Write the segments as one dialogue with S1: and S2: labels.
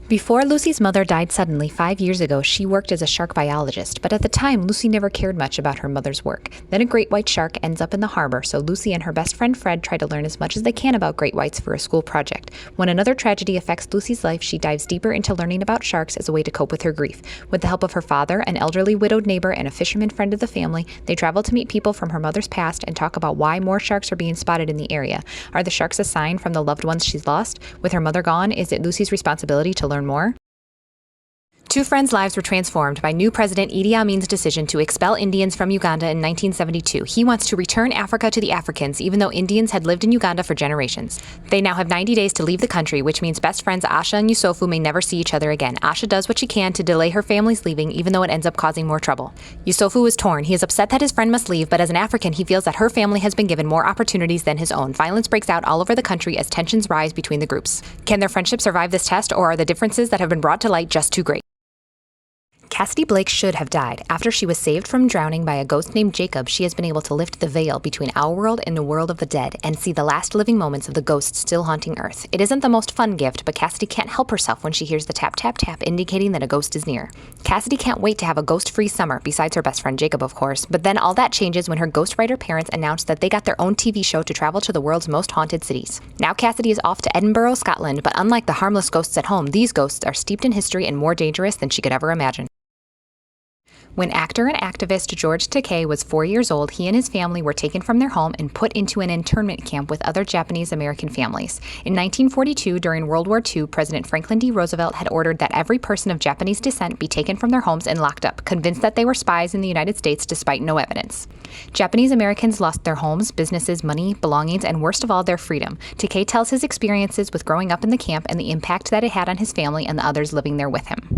S1: Before Lucy's mother died suddenly 5 years ago, she worked as a shark biologist, but at the time, Lucy never cared much about her mother's work. Then a great white shark ends up in the harbor, so Lucy and her best friend Fred try to learn as much as they can about great whites for a school project. When another tragedy affects Lucy's life, she dives deeper into learning about sharks as a way to cope with her grief. With the help of her father, an elderly widowed neighbor, and a fisherman friend of the family, they travel to meet people from her mother's past and talk about why more sharks are being spotted in the area. Are the sharks a sign from the loved ones she's lost? With her mother gone, is it Lucy's responsibility to learn more? Two friends' lives were transformed by new President Idi Amin's decision to expel Indians from Uganda in 1972. He wants to return Africa to the Africans, even though Indians had lived in Uganda for generations. They now have 90 days to leave the country, which means best friends Asha and Yusofu may never see each other again. Asha does what she can to delay her family's leaving, even though it ends up causing more trouble. Yusofu is torn. He is upset that his friend must leave, but as an African, he feels that her family has been given more opportunities than his own. Violence breaks out all over the country as tensions rise between the groups. Can their friendship survive this test, or are the differences that have been brought to light just too great? Cassidy Blake should have died. After she was saved from drowning by a ghost named Jacob, she has been able to lift the veil between our world and the world of the dead and see the last living moments of the ghosts still haunting Earth. It isn't the most fun gift, but Cassidy can't help herself when she hears the tap, tap, tap indicating that a ghost is near. Cassidy can't wait to have a ghost-free summer, besides her best friend Jacob, of course, but then all that changes when her ghostwriter parents announce that they got their own TV show to travel to the world's most haunted cities. Now Cassidy is off to Edinburgh, Scotland, but unlike the harmless ghosts at home, these ghosts are steeped in history and more dangerous than she could ever imagine. When actor and activist George Takei was 4 years old, he and his family were taken from their home and put into an internment camp with other Japanese American families. In 1942, during World War II, President Franklin D. Roosevelt had ordered that every person of Japanese descent be taken from their homes and locked up, convinced that they were spies in the United States despite no evidence. Japanese Americans lost their homes, businesses, money, belongings, and worst of all, their freedom. Takei tells his experiences with growing up in the camp and the impact that it had on his family and the others living there with him.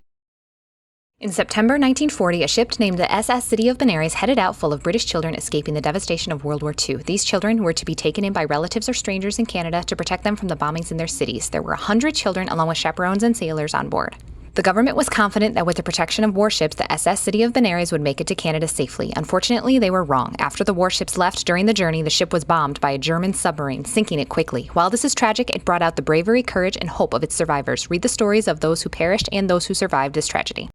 S1: In September 1940, a ship named the SS City of Benares headed out full of British children escaping the devastation of World War II. These children were to be taken in by relatives or strangers in Canada to protect them from the bombings in their cities. There were 100 children along with chaperones and sailors on board. The government was confident that with the protection of warships, the SS City of Benares would make it to Canada safely. Unfortunately, they were wrong. After the warships left during the journey, the ship was bombed by a German submarine, sinking it quickly. While this is tragic, it brought out the bravery, courage, and hope of its survivors. Read the stories of those who perished and those who survived this tragedy.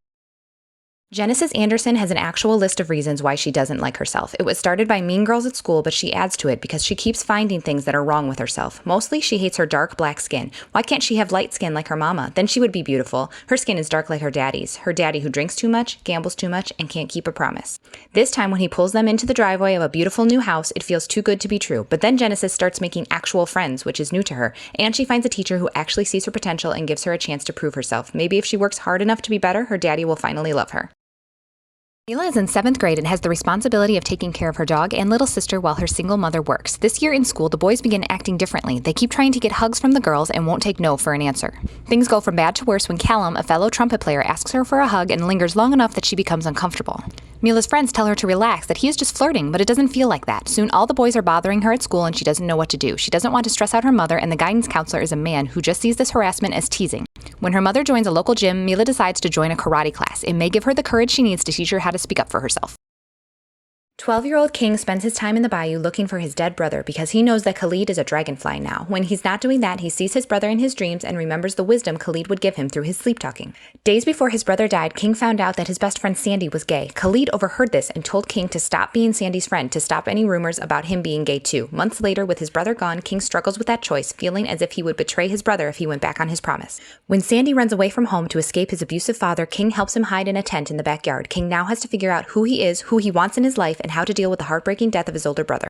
S1: Genesis Anderson has an actual list of reasons why she doesn't like herself. It was started by Mean Girls at school, but she adds to it because she keeps finding things that are wrong with herself. Mostly, she hates her dark black skin. Why can't she have light skin like her mama? Then she would be beautiful. Her skin is dark like her daddy's. Her daddy who drinks too much, gambles too much, and can't keep a promise. This time when he pulls them into the driveway of a beautiful new house, it feels too good to be true. But then Genesis starts making actual friends, which is new to her, and she finds a teacher who actually sees her potential and gives her a chance to prove herself. Maybe if she works hard enough to be better, her daddy will finally love her. Mila is in 7th grade and has the responsibility of taking care of her dog and little sister while her single mother works. This year in school, the boys begin acting differently. They keep trying to get hugs from the girls and won't take no for an answer. Things go from bad to worse when Callum, a fellow trumpet player, asks her for a hug and lingers long enough that she becomes uncomfortable. Mila's friends tell her to relax, that he is just flirting, but it doesn't feel like that. Soon all the boys are bothering her at school and she doesn't know what to do. She doesn't want to stress out her mother, and the guidance counselor is a man who just sees this harassment as teasing. When her mother joins a local gym, Mila decides to join a karate class. It may give her the courage she needs to teach her how to speak up for herself. 12-year-old King spends his time in the bayou looking for his dead brother because he knows that Khalid is a dragonfly now. When he's not doing that, he sees his brother in his dreams and remembers the wisdom Khalid would give him through his sleep-talking. Days before his brother died, King found out that his best friend Sandy was gay. Khalid overheard this and told King to stop being Sandy's friend, to stop any rumors about him being gay too. Months later, with his brother gone, King struggles with that choice, feeling as if he would betray his brother if he went back on his promise. When Sandy runs away from home to escape his abusive father, King helps him hide in a tent in the backyard. King now has to figure out who he is, who he wants in his life, and how to deal with the heartbreaking death of his older brother.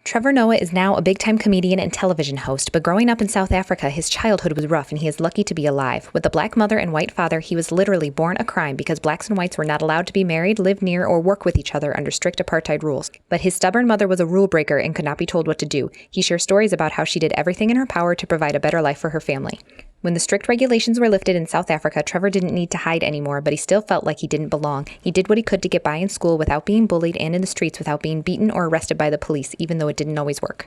S1: Trevor Noah is now a big-time comedian and television host, but growing up in South Africa, his childhood was rough and he is lucky to be alive. With a black mother and white father, he was literally born a crime because blacks and whites were not allowed to be married, live near, or work with each other under strict apartheid rules. But his stubborn mother was a rule breaker and could not be told what to do. He shares stories about how she did everything in her power to provide a better life for her family. When the strict regulations were lifted in South Africa, Trevor didn't need to hide anymore, but he still felt like he didn't belong. He did what he could to get by in school without being bullied and in the streets without being beaten or arrested by the police, even though it didn't always work.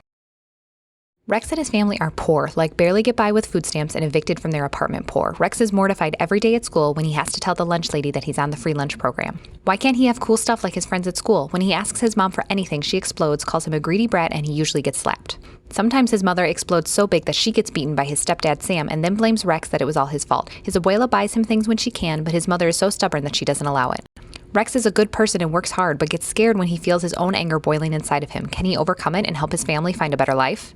S1: Rex and his family are poor, like barely get by with food stamps and evicted from their apartment poor. Rex is mortified every day at school when he has to tell the lunch lady that he's on the free lunch program. Why can't he have cool stuff like his friends at school? When he asks his mom for anything, she explodes, calls him a greedy brat, and he usually gets slapped. Sometimes his mother explodes so big that she gets beaten by his stepdad Sam and then blames Rex that it was all his fault. His abuela buys him things when she can, but his mother is so stubborn that she doesn't allow it. Rex is a good person and works hard, but gets scared when he feels his own anger boiling inside of him. Can he overcome it and help his family find a better life?